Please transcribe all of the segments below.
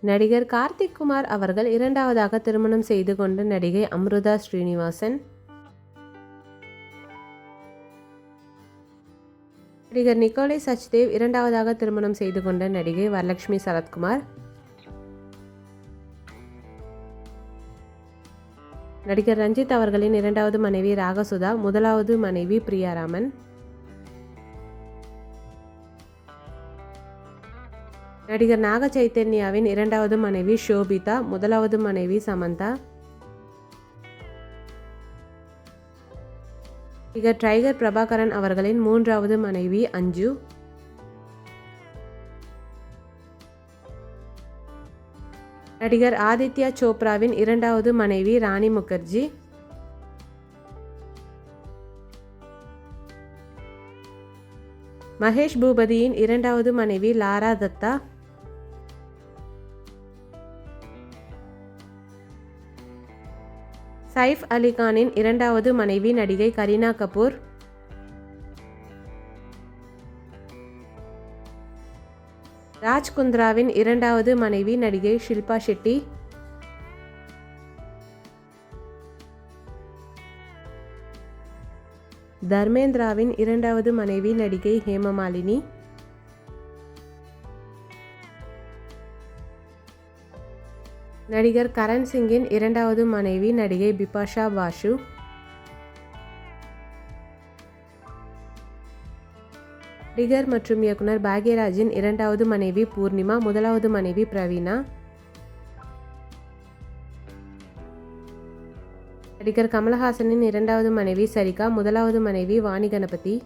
நடிகர் கார்த்திக் குமார் அவர்கள் இரண்டாவதாக திருமணம் செய்து கொண்ட நடிகை அம்ருதா ஸ்ரீனிவாசன். நடிகர் நிக்கோலை சச்தேவ் இரண்டாவதாக திருமணம் செய்து கொண்ட நடிகை வரலட்சுமி சரத்குமார். நடிகர் ரஞ்சித் அவர்களின் இரண்டாவது மனைவி ராகசுதா, முதலாவது மனைவி பிரியாராமன். நடிகர் நாக சைத்தன்யாவின் இரண்டாவது மனைவி ஷோபிதா, முதலாவது மனைவி சமந்தா. நடிகர் டைகர் பிரபாகரன் அவர்களின் மூன்றாவது மனைவி அஞ்சு. நடிகர் ஆதித்யா சோப்ராவின் இரண்டாவது மனைவி ராணி முகர்ஜி. மகேஷ் பூபதியின் இரண்டாவது மனைவி லாரா தத்தா. சைஃப் அலி கானின் இரண்டாவது மனைவி நடிகை கரீனா கபூர். ராஜ் குந்த்ராவின் இரண்டாவது மனைவி நடிகை ஷில்பா ஷெட்டி. தர்மேந்திராவின் இரண்டாவது மனைவி நடிகை ஹேமமாலினி. நடிகர் கரண் சிங்கின் இரண்டாவது மனைவி நடிகை பிபாஷா பாசு. நடிகர் மற்றும் இயக்குனர் பாக்யராஜின் இரண்டாவது மனைவி பூர்ணிமா, முதலாவது மனைவி பிரவீனா. நடிகர் கமலஹாசனின் இரண்டாவது மனைவி சரிகா, முதலாவது மனைவி வாணி கணபதி.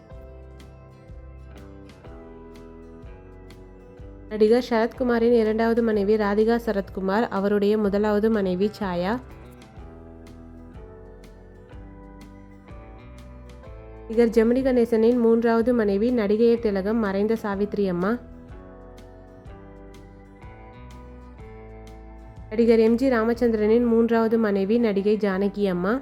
நடிகர் சரத்குமாரின் இரண்டாவது மனைவி ராதிகா சரத்குமார், அவருடைய முதலாவது மனைவி சாயா. நடிகர் ஜெமினி கணேசனின் மூன்றாவது மனைவி நடிகையர் திலகம், மறைந்த சாவித்ரி அம்மா. நடிகர் எம்ஜி ராமச்சந்திரனின் மூன்றாவது மனைவி நடிகை ஜானகி அம்மா.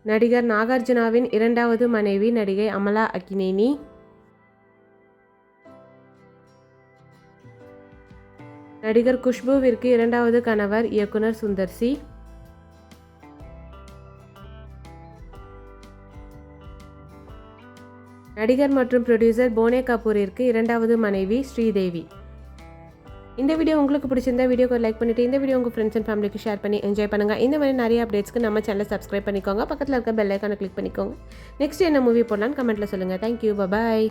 நடிகர் நாகார்ஜுனாவின் இரண்டாவது மனைவி நடிகை அமலா அக்கினேனி. நடிகர் குஷ்புவிற்கு இரண்டாவது கணவர் இயக்குனர் சுந்தர் சி. நடிகர் மற்றும் ப்ரொடியூசர் போனே கபூரிற்கு இரண்டாவது மனைவி ஸ்ரீதேவி. இந்த வீடியோ உங்களுக்கு பிடிச்சிருந்தா வீடியோக்கு லைக் பண்ணிவிட்டு இந்த வீடியோ உங்கள் ஃப்ரெண்ட்ஸ் அண்ட் ஃபேமிலிக்கு ஷேர் பண்ணி என்ஜாய் பண்ணுங்கள். இந்த மாதிரி நிறைய அப்டேட்ஸ்க்கு நம்ம சேனலை சப்ஸ்கிரைப் பண்ணிக்கோங்க. பக்கத்தில் இருக்க பெல் ஐக்கானை கிளிக் பண்ணிக்கோங்க. நெக்ஸ்ட் என்ன மூவி போடலான்னு கமெண்ட்டில் சொல்லுங்கள். தேங்க்யூ, பாய்.